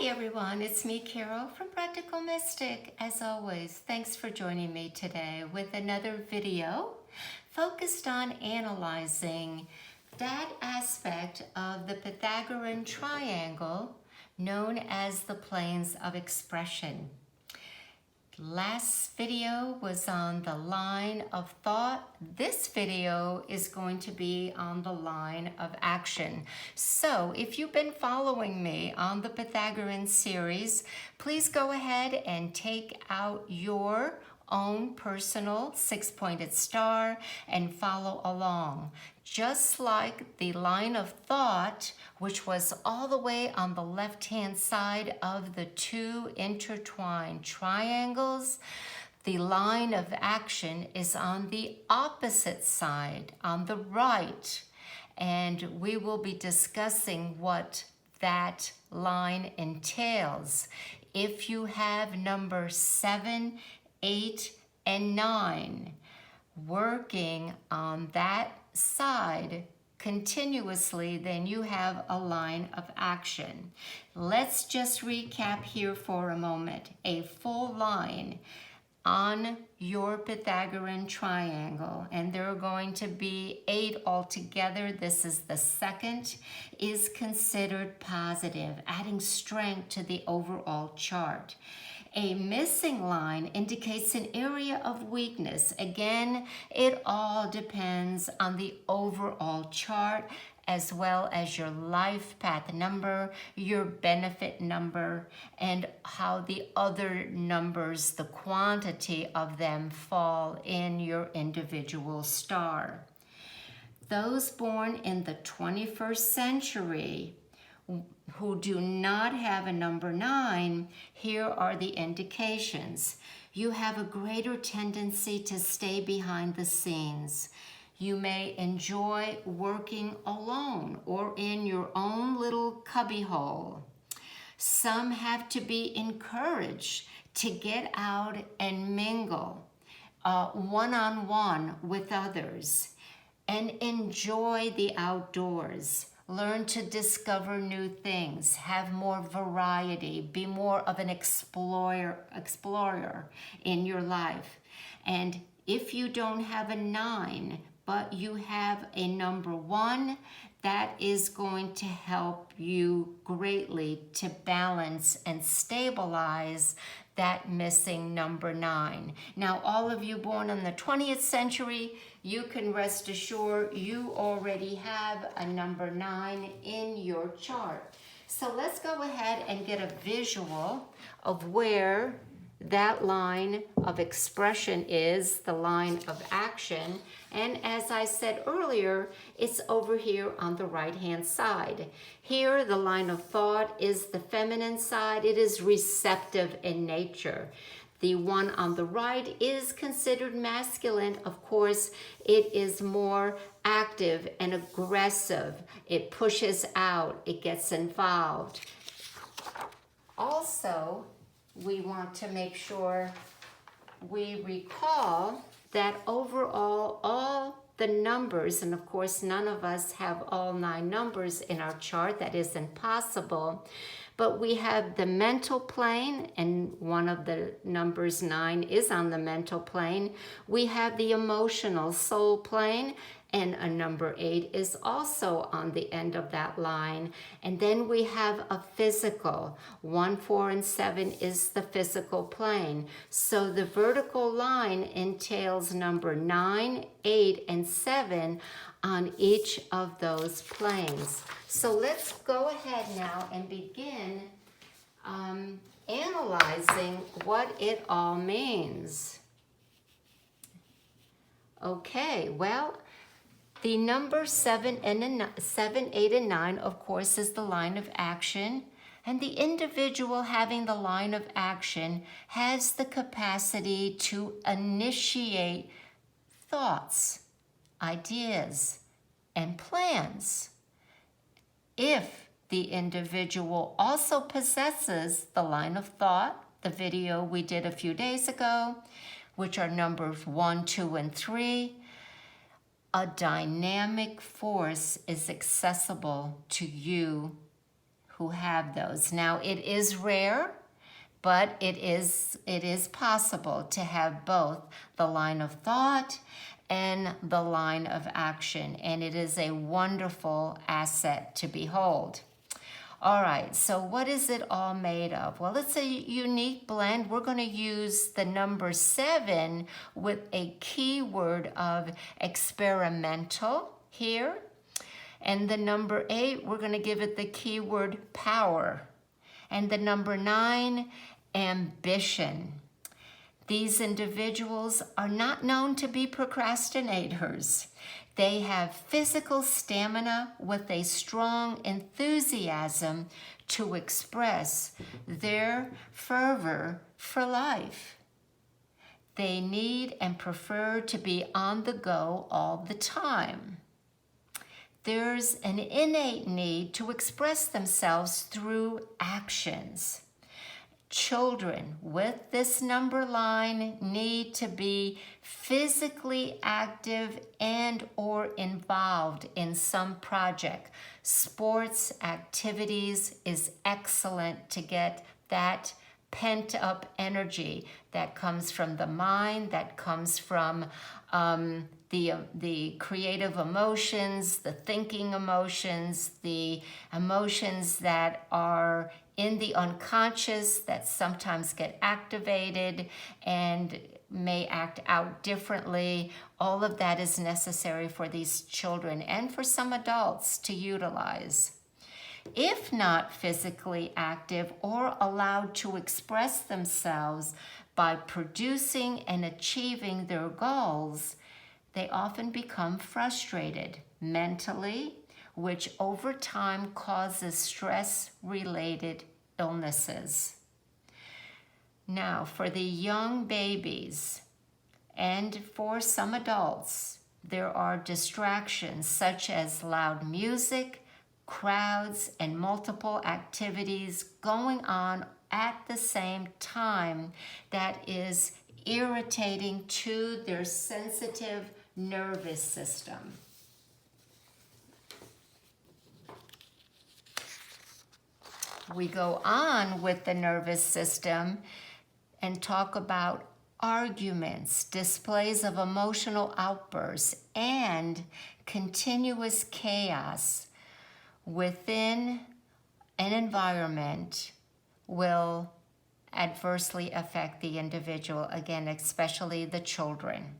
Hi everyone, it's me Carol from Practical Mystic. As always, thanks for joining me today with another video focused on analyzing that aspect of the Pythagorean triangle known as the planes of expression. Last video was on the line of thought. This video is going to be on the line of action. So if you've been following me on the Pythagorean series, please go ahead and take out your own personal six-pointed star and follow along. Just like the line of thought, which was all the way on the left-hand side of the two intertwined triangles, the line of action is on the opposite side, on the right. And we will be discussing what that line entails. If you have number 7, 8, and 9 working on that side continuously, then you have a line of action. Let's just recap here for a moment. A full line on your Pythagorean triangle, and there are going to be 8 altogether. This is the second, is considered positive, adding strength to the overall chart. A missing line indicates an area of weakness. Again, it all depends on the overall chart as well as your life path number, your benefit number, and how the other numbers, the quantity of them, fall in your individual star. Those born in the 21st century who do not have a number 9, here are the indications. You have a greater tendency to stay behind the scenes. You may enjoy working alone or in your own little cubbyhole. Some have to be encouraged to get out and mingle one-on-one with others and enjoy the outdoors. Learn to discover new things, have more variety, be more of an explorer in your life. And if you don't have a 9, but you have a number 1, that is going to help you greatly to balance and stabilize that missing number 9. Now, all of you born in the 20th century, you can rest assured you already have a number 9 in your chart. So let's go ahead and get a visual of where that line of expression is, the line of action. And as I said earlier, it's over here on the right-hand side. Here, the line of thought is the feminine side. It is receptive in nature. The one on the right is considered masculine. Of course, it is more active and aggressive. It pushes out, it gets involved. Also, we want to make sure we recall that overall, all the numbers, and of course none of us have all 9 numbers in our chart, that isn't possible, but we have the mental plane, and one of the numbers 9 is on the mental plane. We have the emotional soul plane, and a number 8 is also on the end of that line. And then we have a physical. 1, 4, and 7 is the physical plane. So the vertical line entails number 9, 8, and 7 on each of those planes. So let's go ahead now and begin analyzing what it all means. Okay, well, the number 7, 8, and 9, of course, is the line of action. And the individual having the line of action has the capacity to initiate thoughts, ideas, and plans. If the individual also possesses the line of thought, the video we did a few days ago, which are numbers 1, 2, and 3, a dynamic force is accessible to you who have those. Now, it is rare, but it is possible to have both the line of thought and the line of action, and it is a wonderful asset to behold. All right, so what is it all made of? Well, it's a unique blend. We're going to use the number 7 with a keyword of experimental here. And the number 8, we're going to give it the keyword power. And the number 9, ambition. These individuals are not known to be procrastinators. They have physical stamina with a strong enthusiasm to express their fervor for life. They need and prefer to be on the go all the time. There's an innate need to express themselves through actions. Children with this number line need to be physically active and or involved in some project. Sports activities is excellent to get that pent-up energy that comes from the mind, that comes from the creative emotions, the thinking emotions, the emotions that are in the unconscious that sometimes get activated and may act out differently. All of that is necessary for these children and for some adults to utilize. If not physically active or allowed to express themselves by producing and achieving their goals, they often become frustrated mentally, which over time causes stress-related illnesses. Now, for the young babies and for some adults, there are distractions such as loud music, crowds, and multiple activities going on at the same time that is irritating to their sensitive nervous system. We go on with the nervous system and talk about arguments, displays of emotional outbursts, and continuous chaos within an environment will adversely affect the individual, again, especially the children.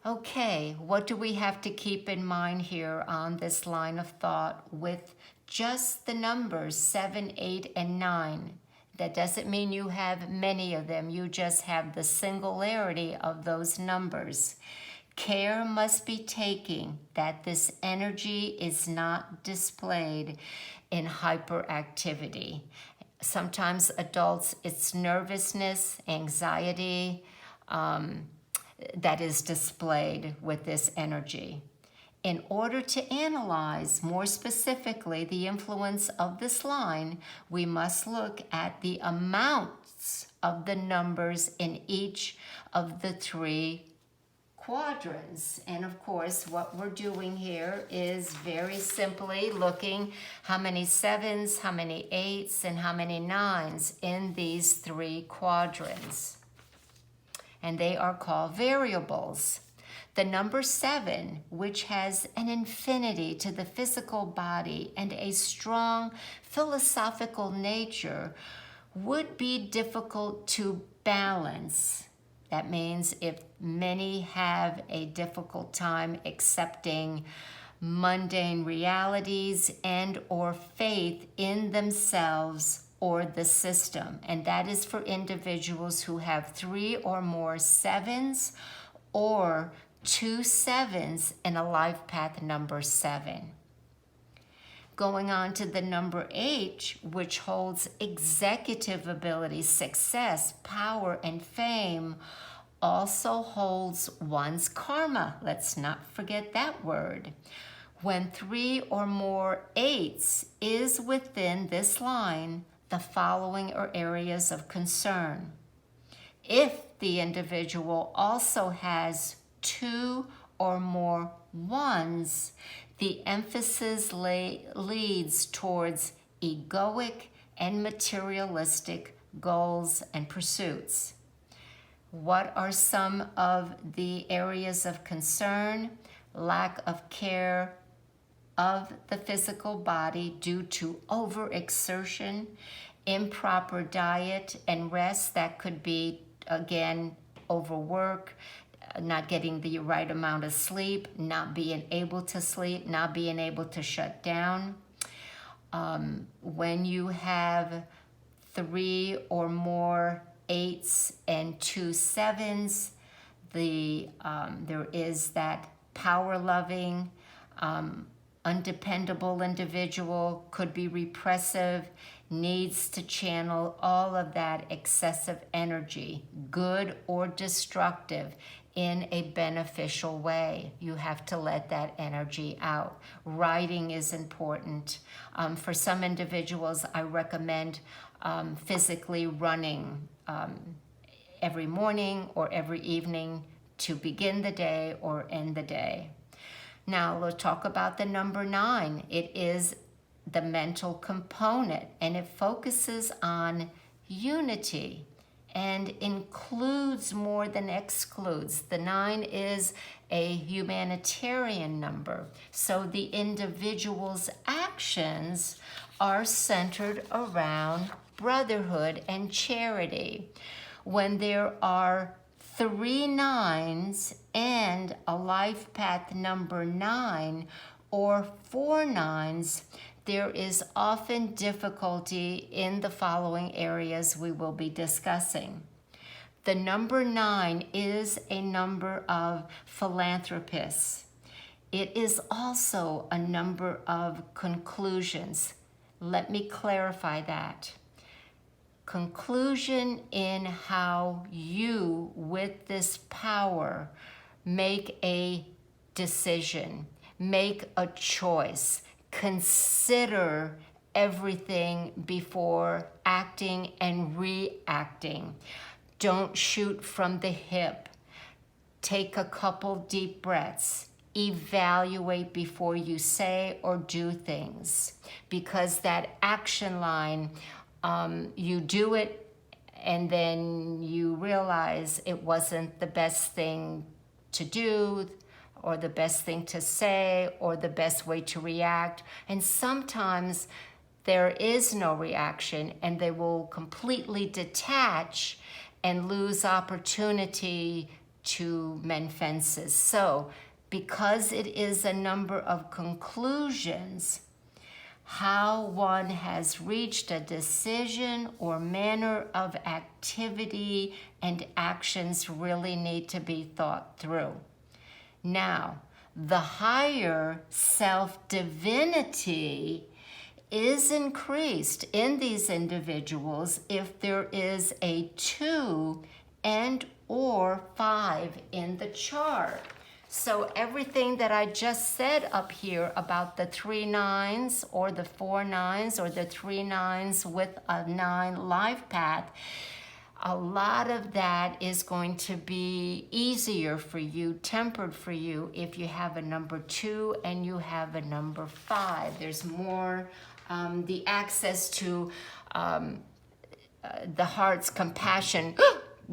Okay, what do we have to keep in mind here on this line of thought with just the numbers 7, 8, and 9? That doesn't mean you have many of them. You just have the singularity of those numbers. Care must be taken that this energy is not displayed in hyperactivity. Sometimes adults, it's nervousness, anxiety, that is displayed with this energy. In order to analyze more specifically the influence of this line, we must look at the amounts of the numbers in each of the 3 quadrants. And of course, what we're doing here is very simply looking how many 7s, how many 8s, and how many 9s in these 3 quadrants. And they are called variables. The number 7, which has an infinity to the physical body and a strong philosophical nature, would be difficult to balance. That means if many have a difficult time accepting mundane realities and or faith in themselves or the system. And that is for individuals who have 3 or more 7s or 2 7s in a life path number 7. Going on to the number 8, which holds executive ability, success, power, and fame, also holds one's karma. Let's not forget that word. When 3 or more 8s is within this line, the following are areas of concern. If the individual also has 2 or more 1s, the emphasis leads towards egoic, and materialistic goals and pursuits. What are some of the areas of concern? Lack of care of the physical body due to overexertion, improper diet and rest. That could be, again, overwork, not getting the right amount of sleep, not being able to sleep, not being able to shut down. When you have 3 or more 8s and 2 7s, there is that power-loving, undependable individual, could be repressive, needs to channel all of that excessive energy, good or destructive, in a beneficial way. You have to let that energy out. Writing is important. For some individuals, I recommend physically running every morning or every evening to begin the day or end the day. Now, let's talk about the number 9. It is the mental component, and it focuses on unity and includes more than excludes. The 9 is a humanitarian number, so the individual's actions are centered around brotherhood and charity. When there are 3 9s and a life path number 9 or 4 9s, there is often difficulty in the following areas we will be discussing. The number 9 is a number of philanthropists. It is also a number of conclusions. Let me clarify that. Conclusion in how you, with this power, make a decision, make a choice, consider everything before acting and reacting. Don't shoot from the hip. Take a couple deep breaths. Evaluate before you say or do things, because that action line, you do it and then you realize it wasn't the best thing to do or the best thing to say or the best way to react. And sometimes there is no reaction and they will completely detach and lose opportunity to mend fences. So because it is a number of conclusions, how one has reached a decision or manner of activity and actions really need to be thought through. Now, the higher self-divinity is increased in these individuals if there is a 2 and or 5 in the chart. So everything that I just said up here about the 3 9s or the 4 9s or the 3 9s with a 9 life path, a lot of that is going to be easier for you, tempered for you, if you have a number 2 and you have a number 5. There's more the access to the heart's compassion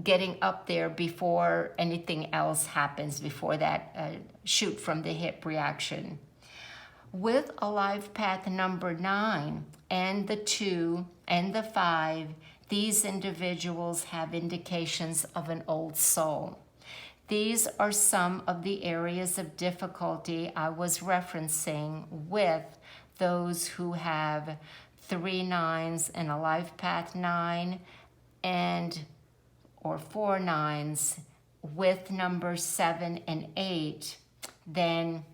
getting up there before anything else happens, before that shoot from the hip reaction. With a life path number 9 and the 2 and the 5, these individuals have indications of an old soul. These are some of the areas of difficulty I was referencing with those who have 3 9s and a life path 9 and or 4 9s with numbers 7 and 8. Then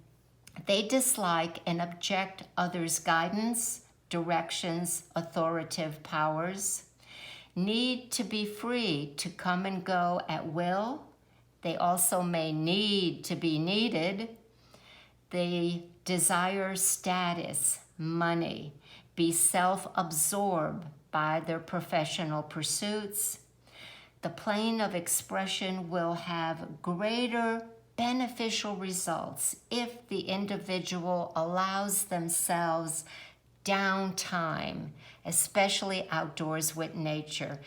they dislike and object others' guidance, directions, authoritative powers, need to be free to come and go at will. They also may need to be needed. They desire status, money, be self-absorbed by their professional pursuits. The plane of expression will have greater beneficial results if the individual allows themselves downtime, especially outdoors with nature.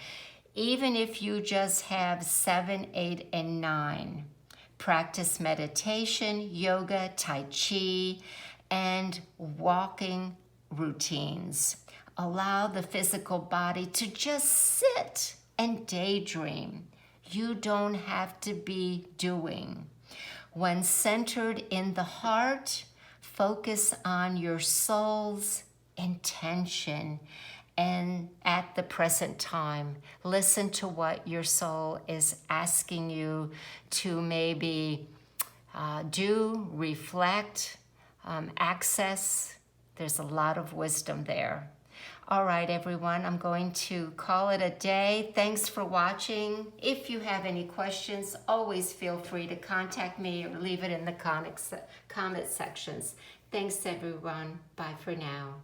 Even if you just have 7, 8, and 9, practice meditation, yoga, tai chi, and walking routines. Allow the physical body to just sit and daydream. You don't have to be doing. When centered in the heart, focus on your soul's intention and at the present time. Listen to what your soul is asking you to maybe do, reflect, access. There's a lot of wisdom there. All right, everyone, I'm going to call it a day. Thanks for watching. If you have any questions, always feel free to contact me or leave it in the comment sections. Thanks, everyone. Bye for now.